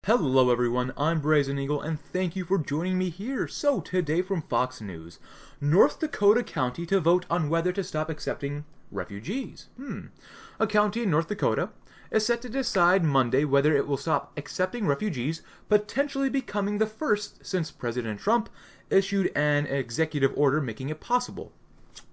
Hello everyone, I'm Brazen Eagle and thank you for joining me here. So today from Fox News, North Dakota county to vote on whether to stop accepting refugees. A county in North Dakota is set to decide Monday whether it will stop accepting refugees, potentially becoming the first since President Trump issued an executive order making it possible.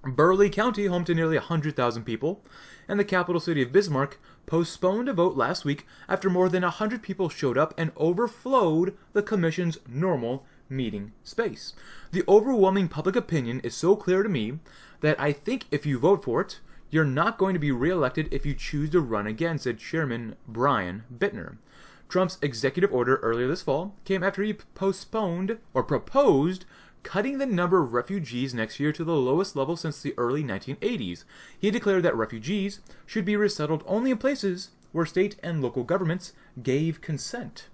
Burleigh County, home to nearly 100,000 people, and the capital city of Bismarck, postponed a vote last week after more than 100 people showed up and overflowed the commission's normal meeting space. The overwhelming public opinion is so clear to me that I think if you vote for it, you're not going to be reelected if you choose to run again, said Chairman Brian Bittner. Trump's executive order earlier this fall came after he proposed cutting the number of refugees next year to the lowest level since the early 1980s. He declared that refugees should be resettled only in places where state and local governments gave consent.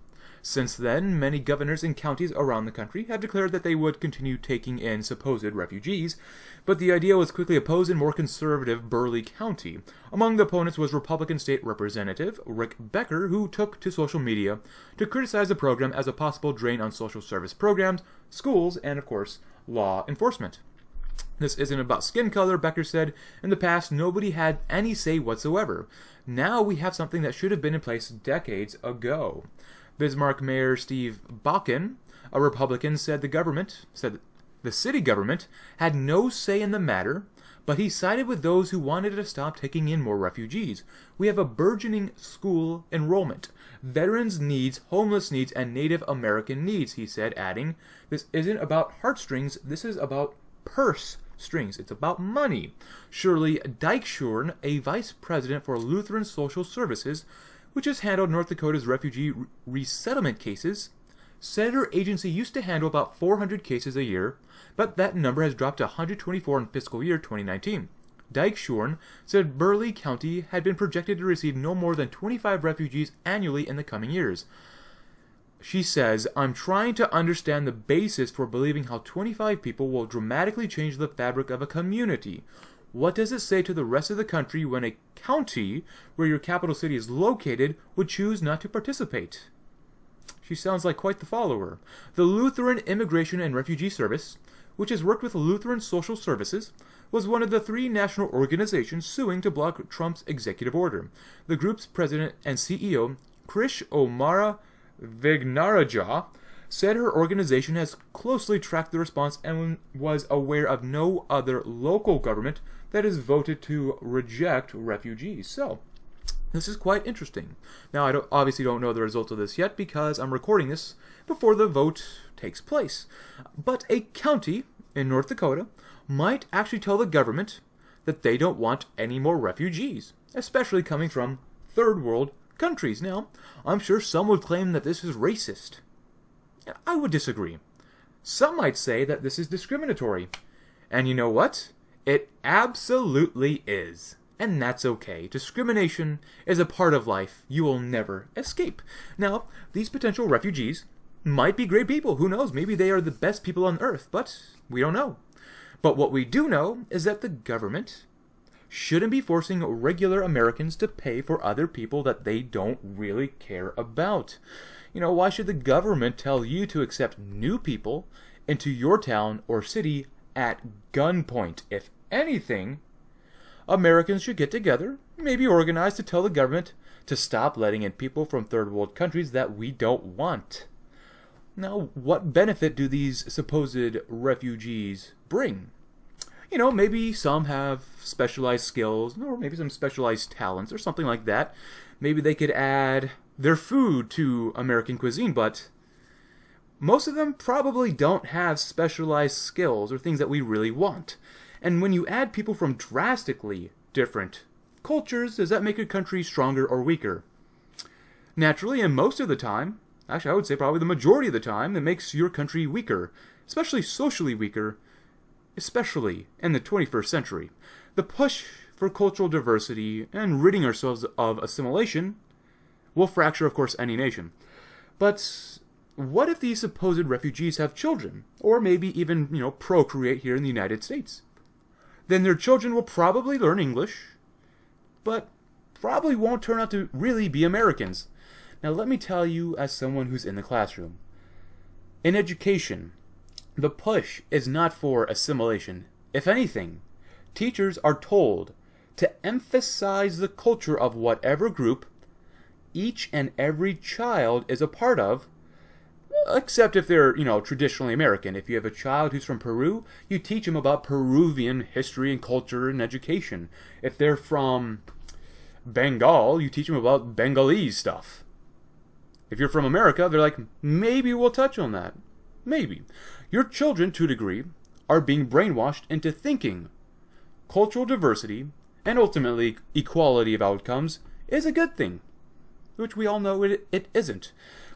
Since then, many governors in counties around the country have declared that they would continue taking in supposed refugees, but the idea was quickly opposed in more conservative Burleigh County. Among the opponents was Republican State Representative Rick Becker, who took to social media to criticize the program as a possible drain on social service programs, schools, and, of course, law enforcement. This isn't about skin color, Becker said. In the past, nobody had any say whatsoever. Now we have something that should have been in place decades ago. Bismarck Mayor Steve Bakken, a Republican, said the city government had no say in the matter, but he sided with those who wanted to stop taking in more refugees. We have a burgeoning school enrollment, veterans' needs, homeless needs, and Native American needs, he said, adding, "This isn't about heartstrings, this is about purse strings. It's about money." Shirley Dykeshorn, a vice president for Lutheran Social Services, which has handled North Dakota's refugee resettlement cases, said her agency used to handle about 400 cases a year, but that number has dropped to 124 in fiscal year 2019. Dykeshorn said Burleigh County had been projected to receive no more than 25 refugees annually in the coming years. She says, "I'm trying to understand the basis for believing how 25 people will dramatically change the fabric of a community. What does it say to the rest of the country when a county where your capital city is located would choose not to participate?" She sounds like quite the follower. The Lutheran Immigration and Refugee Service, which has worked with Lutheran Social Services, was one of the three national organizations suing to block Trump's executive order. The group's president and CEO, Krish Omara Vignarajah, said her organization has closely tracked the response and was aware of no other local government that has voted to reject refugees. So, this is quite interesting. Now, I obviously don't know the results of this yet because I'm recording this before the vote takes place. But a county in North Dakota might actually tell the government that they don't want any more refugees, especially coming from third world countries. Now, I'm sure some would claim that this is racist. I would disagree. Some might say that this is discriminatory. And you know what? It absolutely is. And that's okay. Discrimination is a part of life you will never escape. Now, these potential refugees might be great people. Who knows? Maybe they are the best people on earth, but we don't know. But what we do know is that the government shouldn't be forcing regular Americans to pay for other people that they don't really care about. You know, why should the government tell you to accept new people into your town or city at gunpoint? If anything, Americans should get together, maybe organize to tell the government to stop letting in people from third world countries that we don't want. Now, what benefit do these supposed refugees bring? You know, maybe some have specialized skills, or maybe some specialized talents, or something like that. Maybe they could add their food to American cuisine, but most of them probably don't have specialized skills or things that we really want. And when you add people from drastically different cultures, does that make a country stronger or weaker? Naturally, and most of the time, actually I would say probably the majority of the time, it makes your country weaker, especially socially weaker, especially in the 21st century. The push for cultural diversity and ridding ourselves of assimilation will fracture, of course, any nation. But what if these supposed refugees have children, or maybe even, procreate here in the United States? Then their children will probably learn English, but probably won't turn out to really be Americans. Now let me tell you as someone who's in the classroom. In education, the push is not for assimilation. If anything, teachers are told to emphasize the culture of whatever group each and every child is a part of, except if they're, traditionally American. If you have a child who's from Peru, you teach them about Peruvian history and culture and education. If they're from Bengal, you teach them about Bengalese stuff. If you're from America, they're like, maybe we'll touch on that. Maybe. Your children, to a degree, are being brainwashed into thinking cultural diversity and ultimately equality of outcomes is a good thing, which we all know it isn't.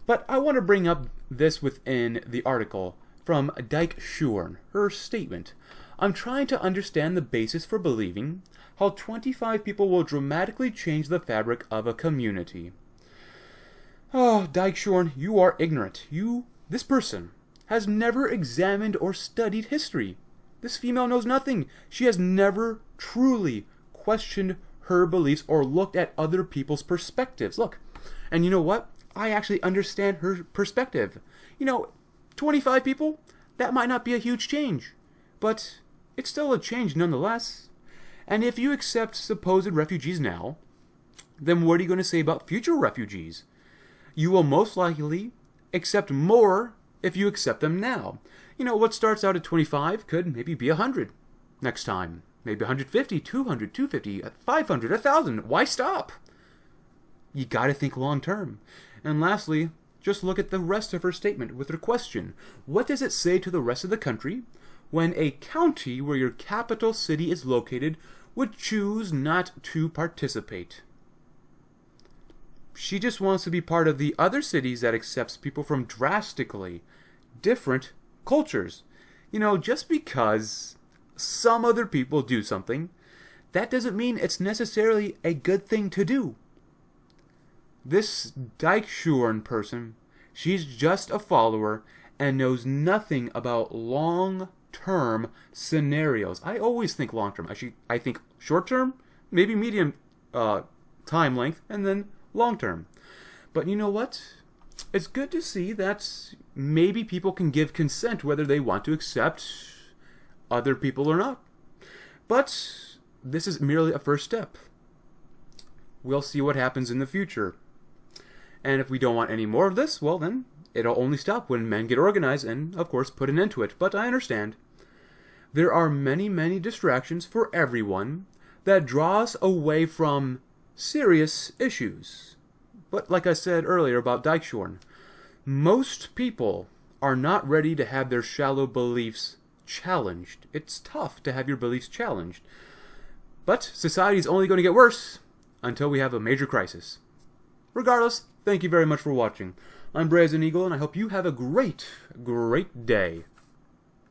But I want to bring up this within the article from Dyke Shorn, her statement. I'm trying to understand the basis for believing how 25 people will dramatically change the fabric of a community. Oh, Dyke Shorn, you are ignorant. This person, has never examined or studied history. This female knows nothing. She has never truly questioned her beliefs or looked at other people's perspectives. Look, and you know what? I actually understand her perspective. 25 people, that might not be a huge change, but it's still a change nonetheless. And if you accept supposed refugees now, then what are you going to say about future refugees? You will most likely accept more if you accept them now. What starts out at 25 could maybe be 100 next time. Maybe 150, 200, 250, 500, 1,000. Why stop? You gotta think long term. And lastly, just look at the rest of her statement with her question. What does it say to the rest of the country when a county where your capital city is located would choose not to participate? She just wants to be part of the other cities that accepts people from drastically different cultures. Just because some other people do something, that doesn't mean it's necessarily a good thing to do. This Dyke Shorn person, she's just a follower and knows nothing about long-term scenarios. I always think long-term. Actually, I think short-term, maybe medium time length, and then long-term. But you know what? It's good to see that maybe people can give consent whether they want to accept other people or not. But this is merely a first step. We'll see what happens in the future. And if we don't want any more of this, well then, it'll only stop when men get organized and, of course, put an end to it. But I understand. There are many, many distractions for everyone that draw us away from serious issues. But like I said earlier about Dyke Shorn, most people are not ready to have their shallow beliefs challenged. It's tough to have your beliefs challenged. But society is only going to get worse until we have a major crisis. Regardless, thank you very much for watching. I'm Brazen Eagle, and I hope you have a great, great day.